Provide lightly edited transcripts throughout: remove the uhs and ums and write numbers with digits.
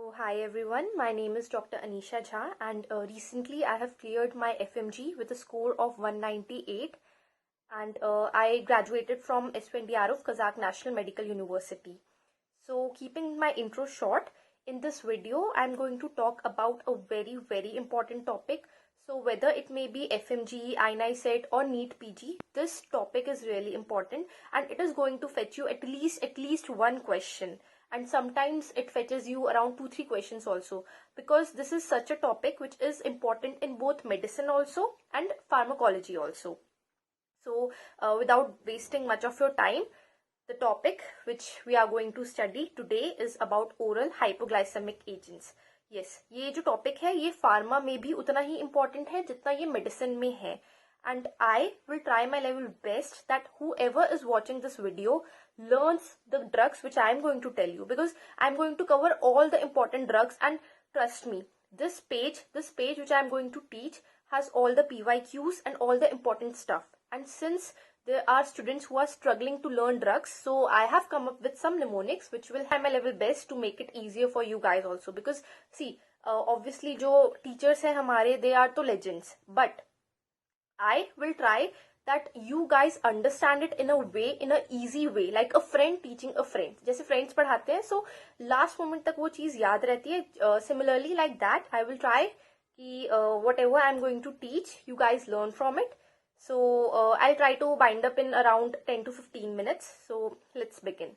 So, hi everyone, my name is Dr. Anisha Jha, and recently I have cleared my FMG with a score of 198, and I graduated from SUNDR of Kazakh National Medical University. So, keeping my intro short, in this video I'm going to talk about a very important topic. So, whether it may be FMGE, INICET or Neetpg, this topic is really important and it is going to fetch you at least one question. And sometimes it fetches you around 2-3 questions also, because this is such a topic which is important in both medicine also and pharmacology also. So without wasting much of your time, the topic which we are going to study today is about oral hypoglycemic agents. Yes, ये जो topic है ये pharma में भी उतना ही important है जितना ये medicine में है. And I will try my level best that whoever is watching this video learns the drugs which I am going to tell you, because I am going to cover all the important drugs, and trust me, this page which I am going to teach has all the PYQs and all the important stuff. And since there are students who are struggling to learn drugs, so I have come up with some mnemonics which will try my level best to make it easier for you guys also. Because see, obviously जो teachers हैं हमारे, they are तो legends, but I will try that you guys understand it in a way, in a easy way, like a friend teaching a friend. जैसे friends पढ़ाते हैं, so last moment तक वो चीज़ याद रहती है. Similarly, like that, I will try कि whatever I'm going to teach, you guys learn from it. So I'll try to bind up in around 10 to 15 minutes. So let's begin.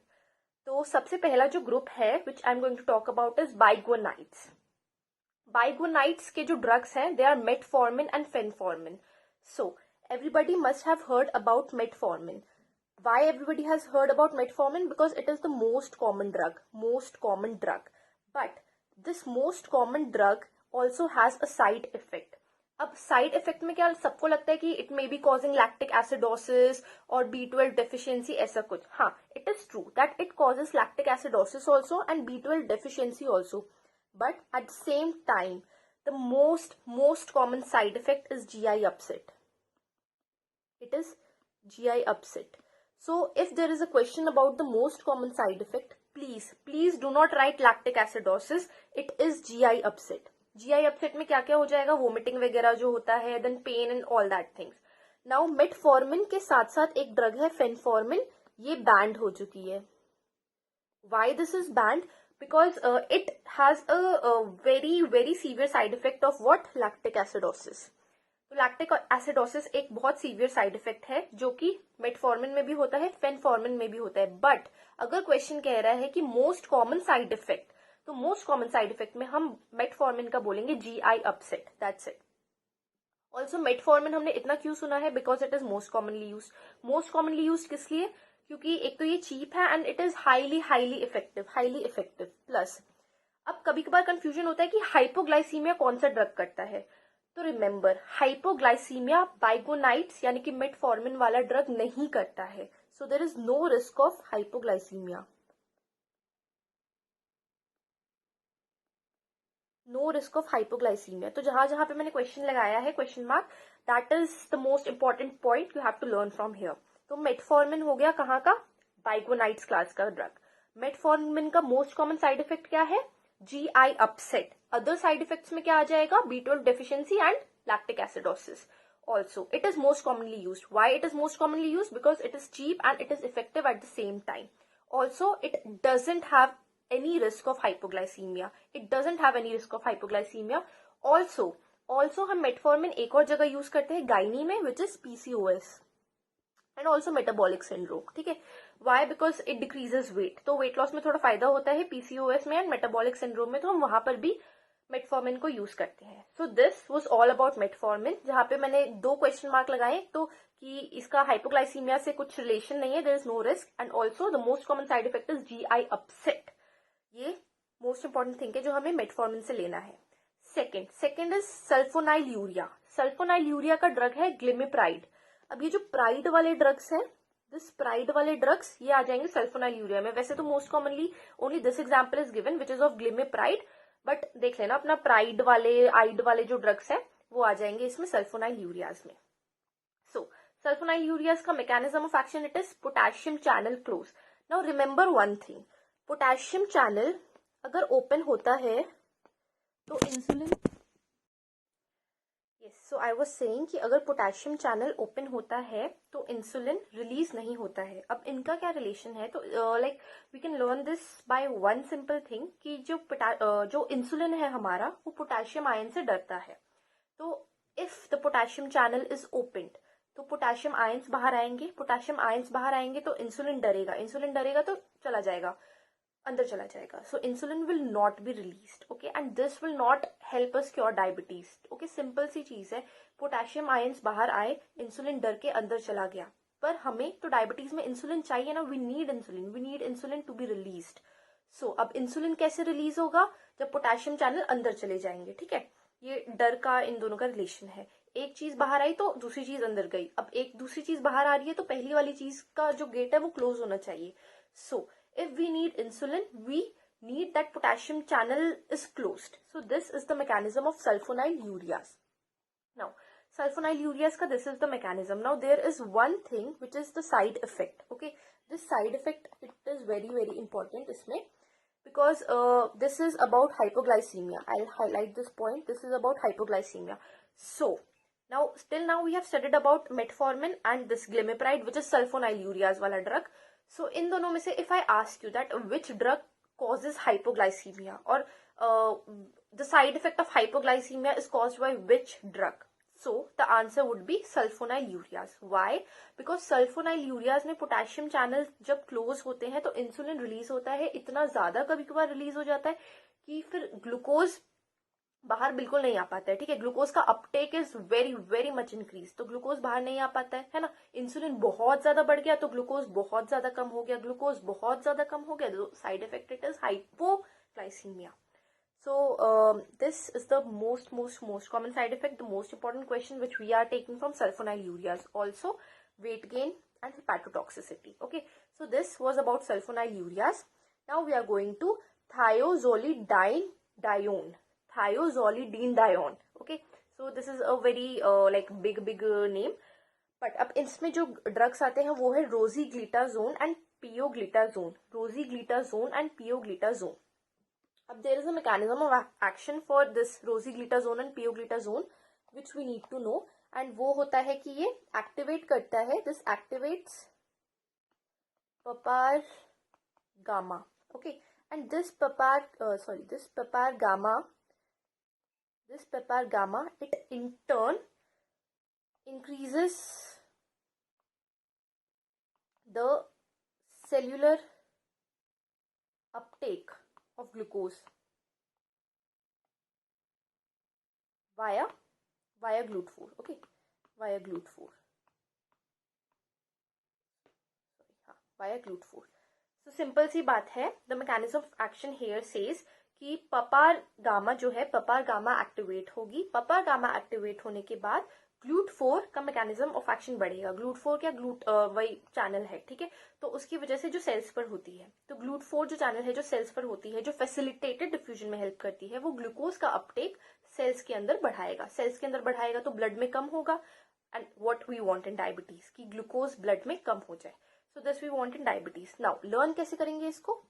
तो सबसे पहला जो group है, which I'm going to talk about is Biguanides. Biguanides के जो drugs हैं, they are Metformin and Fenformin. So, everybody must have heard about Metformin. Why everybody has heard about Metformin? Because it is the most common drug. But this most common drug also has a side effect. अब side effect में क्या सबको लगता है कि it may be causing lactic acidosis or B12 deficiency ऐसा कुछ. हाँ, it is true that it causes lactic acidosis also and B12 deficiency also. But at the same time, the most common side effect is GI upset. It is GI upset. So if there is a question about the most common side effect, please do not write lactic acidosis. It is GI upset. GI upset में क्या क्या हो जाएगा, vomiting वगैरह जो होता है, then pain and all that things. Now metformin के साथ साथ एक drug है fenformin, ये banned हो चुकी है. Why this is banned? Because it has a very severe side effect of what? Lactic acidosis. तो लैक्टिक एसिडोसिस एक बहुत सीवियर साइड इफेक्ट है जो कि मेटफॉर्मिन में भी होता है, फेनफॉर्मिन में भी होता है. बट अगर क्वेश्चन कह रहा है कि मोस्ट कॉमन साइड इफेक्ट, तो मोस्ट कॉमन साइड इफेक्ट में हम मेटफॉर्मिन का बोलेंगे GI upset. That's it. Also metformin हमने इतना क्यों सुना है? Because it is most commonly use. Most commonly use किस लिए? क्योंकि एक तो ये चीप है and it is highly effective. Plus अब कभी कभार कंफ्यूजन होता है कि हाइपोग्लाइसीमिया कौन सा ड्रग करता है. तो रिमेंबर, हाइपोग्लाइसीमिया बाइगोनाइड्स यानी कि मेटफॉर्मिन वाला ड्रग नहीं करता है. So there is no risk of hypoglycaemia. तो जहां जहां पे मैंने क्वेश्चन लगाया है, question mark, that is the most important point you have to learn from here. तो मेटफॉर्मिन हो गया कहाँ का? बाइगोनाइड्स क्लास का ड्रग. मेटफॉर्मिन का मोस्ट कॉमन साइड इफेक्ट क्या है? GI upset. Other side effects में क्या आ जाएगा? B12 deficiency and lactic acidosis. Also, it is most commonly used. Why it is most commonly used? Because it is cheap and it is effective at the same time. Also, it doesn't have any risk of hypoglycemia. Also हम metformin एक और जगह use करते हैं gynae में, which is PCOS. And also metabolic syndrome. ठीक है. Why? Because it decreases weight. तो वेट लॉस में थोड़ा फायदा होता है पीसीओएस में एंड मेटाबॉलिक सिंड्रोम में, तो हम वहां पर भी मेटफॉर्मिन को यूज करते हैं. So this was all about metformin, जहां पे मैंने 2 क्वेश्चन मार्क लगाए, तो कि इसका हाइपोग्लाइसीमिया से कुछ रिलेशन नहीं है, there is no risk. And also the most common side effect is GI upset. ये मोस्ट इंपॉर्टेंट थिंग है जो हमें मेटफॉर्मिन से लेना है. Second is सल्फोनाइल्यूरिया. सल्फोनाइल्यूरिया का ड्रग है ग्लिमिप्राइड. अब ये जो प्राइड वाले ड्रग्स हैं, ये आ जाएंगे सल्फोनाइल्यूरिया में. वैसे तो most commonly only this example is given which is of glimepiride, but देख लेना अपना प्राइड वाले, आइड वाले जो ड्रग्स हैं वो आ जाएंगे इसमें सल्फोनाइल्यूरियाज में. सो सल्फोनाइल्यूरियाज का mechanism of action, it is potassium channel close. Now remember one thing, potassium channel अगर ओपन होता है तो insulin, yes, so I was saying कि अगर पोटेशियम चैनल ओपन होता है तो इंसुलिन रिलीज नहीं होता है. अब इनका क्या रिलेशन है? तो like we can learn this by one simple thing कि जो इंसुलिन है हमारा वो पोटेशियम आयन से डरता है. तो if the potassium channel is opened तो पोटेशियम आयंस बाहर आएंगे, पोटेशियम आयंस बाहर आएंगे तो इंसुलिन डरेगा, इंसुलिन डरेगा तो चला जाएगा, अंदर चला जाएगा. So insulin will not be released. Okay, and this will not help us cure diabetes. Okay, simple सी चीज है, पोटेशियम आयंस बाहर आए, इंसुलिन डर के अंदर चला गया, पर हमें तो डायबिटीज में इंसुलिन चाहिए ना. We need insulin to be released. So अब इंसुलिन कैसे रिलीज होगा? जब पोटेशियम चैनल अंदर चले जाएंगे. ठीक है, ये डर का इन दोनों का रिलेशन है. एक चीज बाहर आई तो दूसरी चीज अंदर गई. अब एक दूसरी चीज बाहर आ रही है तो पहली वाली चीज का जो गेट है वो क्लोज होना चाहिए. सो if we need insulin, we need that potassium channel is closed. So this is the mechanism of sulfonylureas. Now, sulfonylureas ka this is the mechanism. Now there is one thing which is the side effect. Okay, this side effect, it is very very important isme, because this is about hypoglycemia. I'll highlight this point. This is about hypoglycemia. So now till now we have studied about metformin and this glimepiride, which is sulfonylureas wala drug. So इन दोनों में से if I ask you that which drug causes hypoglycemia or the side effect of hypoglycemia is caused by which drug, so the answer would be sulfonylureas. Why? Because sulfonylureas में potassium channel जब close होते हैं तो insulin release होता है, इतना ज्यादा कभी कभार रिलीज हो जाता है कि फिर ग्लूकोज बाहर बिल्कुल नहीं आ पाता है. ठीक है, ग्लूकोज का Uptake is very very much increase, तो ग्लूकोज बाहर नहीं आ पाता है ना. इंसुलिन बहुत ज्यादा बढ़ गया तो ग्लूकोज बहुत ज्यादा कम हो गया, ग्लूकोज बहुत ज्यादा कम हो गया तो side effect it is hypoglycaemia. So this is the most common side effect, the most important question which we are taking from sulfonylureas. Also weight gain and hepatotoxicity. Okay, so this was about sulfonylureas. Now we are going to thiazolidinedione. Thiazolidinedione. Okay, so this is a very like big name. But अब इसमें जो drugs आते हैं वो है rosiglitazone and pioglitazone. Rosiglitazone and pioglitazone. अब there is a mechanism of action for this rosigglitazone and pioglitazone which we need to know, and वो होता है कि ये activate करता है, this activates papar gamma. Okay, and this papar gamma it in turn increases the cellular uptake of glucose via GLUT4. Okay, via GLUT4. Via GLUT4. So simple सी बात है, the mechanism of action here says कि पपार gamma जो है, पपार gamma activate होगी. पपार gamma activate होने के बाद GLUT4 का मैकेनिज्म ऑफ एक्शन बढ़ेगा. GLUT4 क्या, वही चैनल है. ठीक है, तो उसकी वजह से जो सेल्स पर होती है, तो GLUT4 जो चैनल है जो सेल्स पर होती है, जो फैसिलिटेटेड डिफ्यूजन में हेल्प करती है, वो ग्लूकोज का अपटेक सेल्स के अंदर बढ़ाएगा. सेल्स के अंदर बढ़ाएगा तो ब्लड में कम होगा, and what we want in diabetes कि ग्लूकोज ब्लड में कम हो जाए. So this we want in diabetes. Now learn कैसे करेंगे इसको?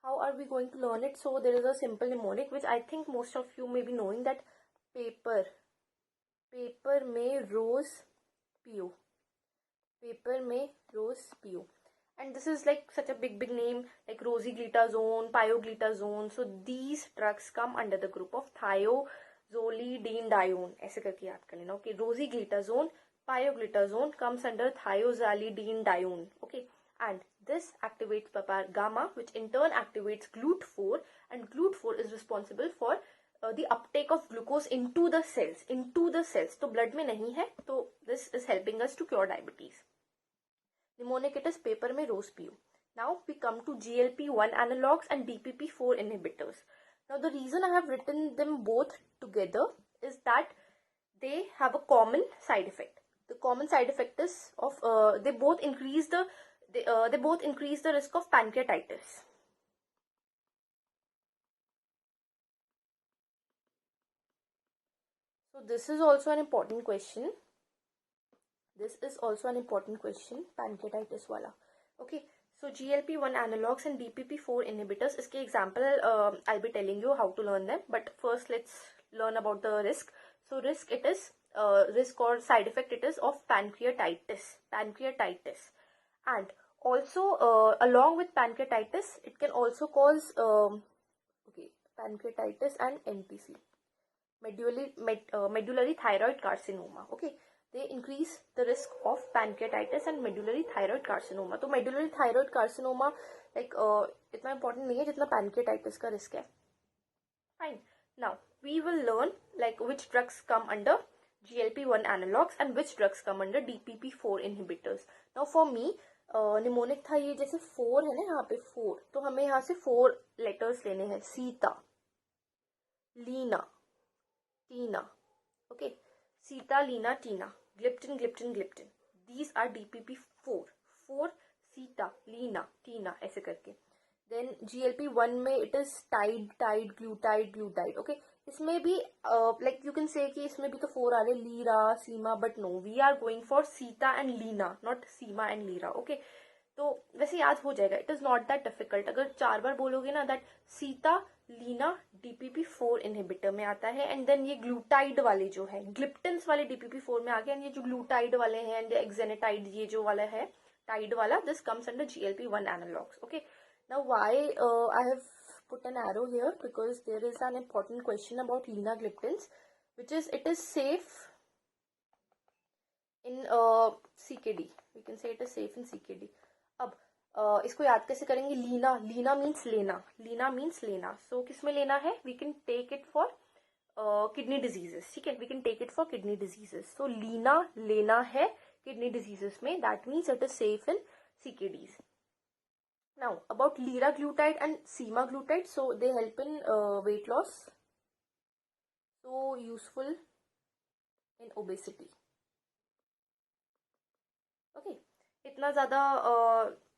How are we going to learn it? So there is a simple mnemonic which I think most of you may be knowing, that paper में रोज पियो. Paper में रोज पियो. And this is like such a big name like rosigglitazone, pioglitazone. So these drugs come under the group of thiazolidinedione. ऐसे करके याद कर लेना. Okay, rosigglitazone, pioglitazone comes under thiazolidinedione. Okay, and this activates papar gamma, which in turn activates GLUT4, and GLUT4 is responsible for the uptake of glucose into the cells. तो blood में नहीं है, तो this is helping us to cure diabetes. Mnemonic it is paper में रोज पियो. Now we come to GLP-1 analogs and DPP-4 inhibitors. Now the reason I have written them both together is that they have a common side effect. The common side effect is of they both increase the risk of pancreatitis. So this is also an important question. Pancreatitis wala. Okay, So GLP-1 analogs and DPP-4 inhibitors, इसके example I'll be telling you how to learn them. But first let's learn about the risk. So risk, it is risk or side effect, it is of pancreatitis. And also along with pancreatitis, it can also cause pancreatitis and MTC, medullary thyroid carcinoma. Okay, they increase the risk of pancreatitis and medullary thyroid carcinoma. तो medullary thyroid carcinoma like इतना important नहीं है जितना pancreatitis का risk है. Fine. Now we will learn like which drugs come under GLP-1 analogs and which drugs come under DPP-4 inhibitors. Now for me mnemonic था ये, जैसे 4 है ना यहाँ पे 4, तो हमें यहाँ से 4 लेटर्स लेने हैं. Sita, Leena, Tina. Okay, Sita, Leena, Tina, gliptin, gliptin, gliptin. These are DPP-4. 4 Sita, Leena, Tina, ऐसे करके. Then GLP-1 में it is tide, glutide. Okay, इसमें भी like you can say कि इसमें भी तो 4 आ रहे, Leera, Seema, but no, we are going for Sita and Leena, not Seema and Leera. Okay, तो वैसे याद हो जाएगा. It is not that difficult. अगर 4 बार बोलोगे ना that Sita, Leena DPP-4 inhibitor में आता है, एंड देन ये ग्लूटाइड वाले जो है, ग्लिप्टिन्स वाले DPP-4 में आ गए, एंड ये जो ग्लूटाइड वाले हैं एंड एक्सेनेटाइड ये जो वाला है टाइड वाला, this comes under GLP-1 analogs. Okay, now why I have put an arrow here, because there is an important question about linagliptins, which is it is safe in CKD. We can say it is safe in CKD. अब इसको याद कैसे करेंगे? Leena means लेना. सो किस में लेना है? We can take it for kidney diseases. ठीक है, we can take it for kidney diseases. So Leena लेना है किडनी डिजीजेस में, that means it is safe in CKDs. Now about liraglutide and semaglutide, so they help in weight loss, so useful in obesity. Okay, इतना ज़्यादा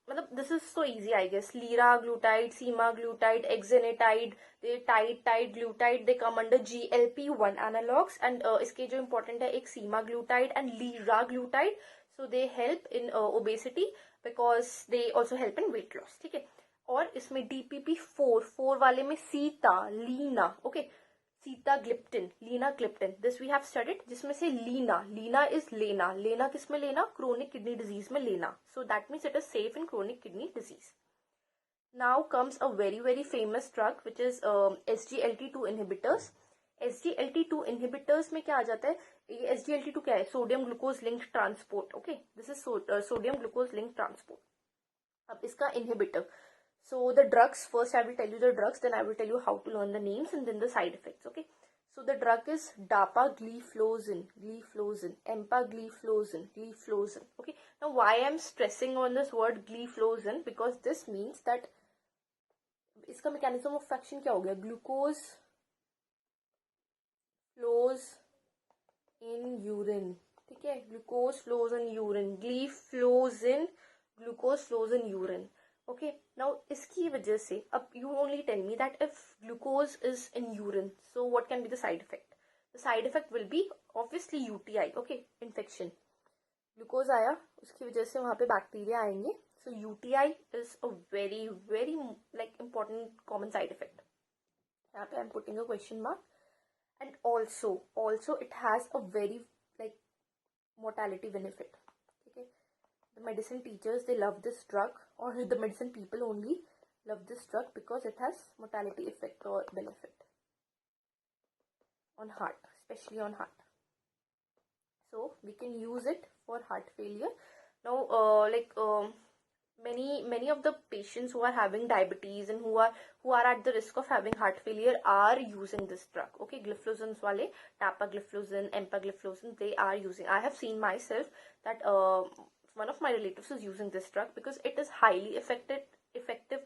मतलब this is so easy I guess. Liraglutide, semaglutide, exenatide, they tide, glutide, they come under GLP-1 analogs, and इसके जो important है एक semaglutide and liraglutide, so they help in obesity because they also help in weight loss. ठीक है, और इसमें DPP-4 वाले में Sita, Leena, okay, sitagliptin, linagliptin, this we have studied, जिसमें से लीना इज लेना किस में लेना? क्रोनिक किडनी डिजीज में लेना. So that means it is safe in chronic kidney disease. Now comes a very famous drug which is SGLT2 inhibitors. SGLT2 inhibitors में क्या आ जाता है? ये SGLT2 क्या है? Sodium glucose linked transport. Okay, this is sodium glucose linked transport. अब इसका inhibitor. So the drugs, first I will tell you the drugs, then I will tell you how to learn the names and then the side effects. Okay, so the drug is dapagliflozin, empagliflozin. Okay, now why I am stressing on this word gliflozin? Because this means that इसका mechanism of action क्या हो गया? Glucose flows in urine. ठीक है, glucose flows in urine. Gliflozin, glucose flows in urine. Okay, now इसकी वजह से अब you only tell me that if glucose is in urine, so what can be the side effect? The side effect will be obviously UTI. Okay, infection. Glucose आया, उसकी वजह से वहाँ पे बैक्टीरिया आएंगे. So UTI is a very like important common side effect. यहाँ पे I'm putting a question mark. And also it has a very like mortality benefit. Okay, the medicine teachers, they love this drug, or the medicine people only love this drug because it has mortality effect or benefit on heart, especially on heart. So we can use it for heart failure. Now many of the patients who are having diabetes and who are at the risk of having heart failure are using this drug. Okay, gliflozins wale, dapagliflozin, empagliflozin, they are using. I have seen myself that one of my relatives is using this drug because it is highly effective.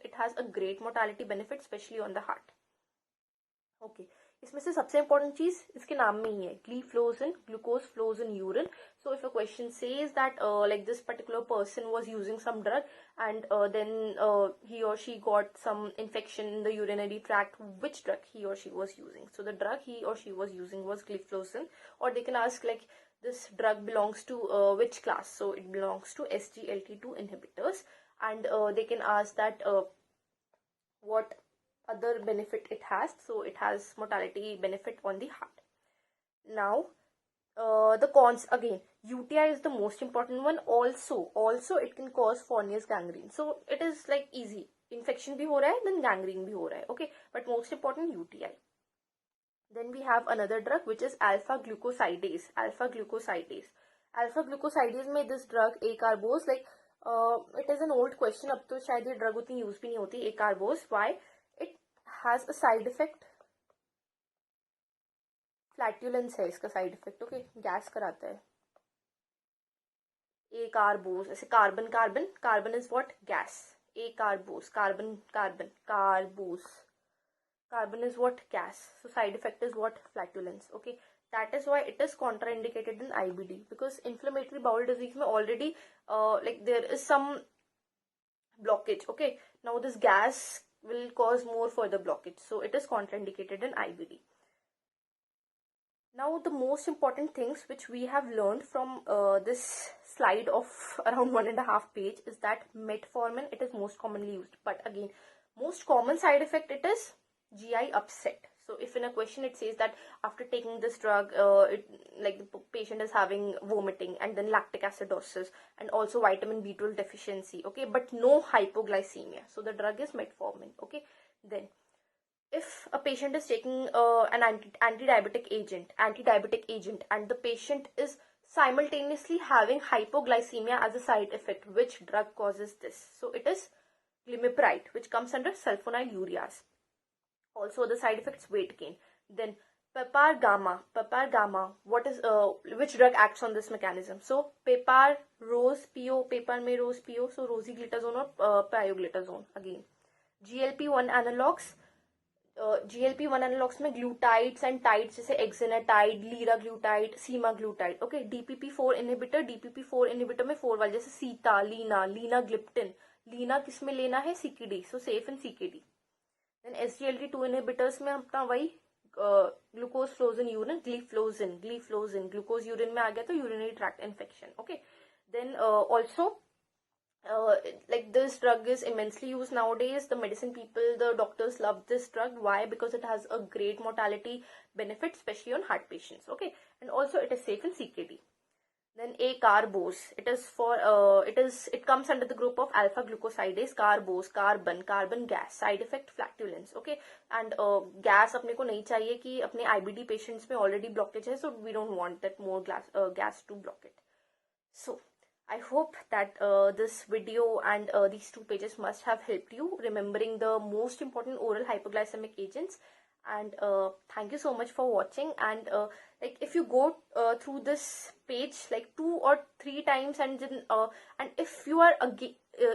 It has a great mortality benefit, especially on the heart. Okay, इसमें से सबसे important चीज इसके नाम में ही है, gliflozin, glucose flows in urine. So if a question says that like this particular person was using some drug and then he or she got some infection in the urinary tract, which drug he or she was using? So the drug he or she was using was gliflozin. Or they can ask like, this drug belongs to which class? So it belongs to SGLT2 inhibitors. and they can ask that what other benefit it has. So it has mortality benefit on the heart. Now the cons again, UTI is the most important one. Also it can cause Fournier's gangrene. So it is like easy, infection bhi ho raha hai, then gangrene bhi ho raha hai, okay, but most important UTI. Then we have another drug which is alpha-glucosidase. Alpha-glucosidase में this drug acarbose, like it is an old question, अब तो शायद ये drug उतनी use भी नहीं होती. Acarbose, why? It has a side effect, flatulence है इसका साइड इफेक्ट, ओके, गैस कराता है. ए कार्बोस, ऐसे carbon carbon, carbon is what? Gas. Acarbose, carbon carbon, carbose, carbon is what? Gas. So side effect is what? Flatulence. Okay, that is why it is contraindicated in IBD, because inflammatory bowel disease में already like there is some blockage. Okay, now this gas will cause more further blockage, so it is contraindicated in IBD. Now the most important things which we have learned from this slide of around 1.5 page is that metformin, it is most commonly used, but again most common side effect it is GI upset. So if in a question it says that after taking this drug like the patient is having vomiting and then lactic acidosis and also vitamin B12 deficiency, okay, but no hypoglycemia, so the drug is metformin. Okay, then if a patient is taking an anti-diabetic agent and the patient is simultaneously having hypoglycemia as a side effect, which drug causes this? So it is glimepiride, which comes under sulfonylureas. Also the side effects, weight gain. Then pepar gamma, what is which drug acts on this mechanism? So pepar rose PO, pepar में rose PO, so rosiglitazone or pioglitazone. Again GLP-1 analogs, GLP-1 analogs में glutides and tides जैसे exenatide, liraglutide, semaglutide. Okay, DPP-4 inhibitor में 4 वाले जैसे Sita, linagliptin. Leena किस में लेना है? CKD, so safe in CKD. Then SGLT2 inhibitors में अपना वही ग्लूकोज फ्लोजन यूरिन, ग्लीफ्लोजिन ग्लूकोज यूरिन में आ गया तो urinary tract infection. Okay, then also like this drug is immensely used nowadays. The medicine people, the doctors love this drug. Why? Because it has a great mortality benefit, especially on heart patients. Okay, and also it is safe in CKD. Then acarbose, it is for it comes under the group of alpha-glucosidase. Carbose, carbon gas, side effect flatulence. Okay, and gas अपने को नहीं चाहिए कि अपने IBD patients में already blockage है, so we don't want that more gas to block it. So I hope that this video and these 2 pages must have helped you remembering the most important oral hypoglycemic agents. And thank you so much for watching. And like if you go through this page like 2 or 3 times and then and if you are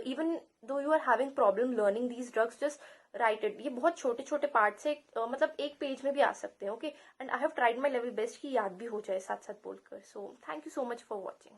even though you are having problem learning these drugs, just write it. ये बहुत छोटे छोटे part से मतलब एक page में भी आ सकते हैं. Okay, and I have tried my level best कि याद भी हो जाए साथ साथ बोलकर. So thank you so much for watching.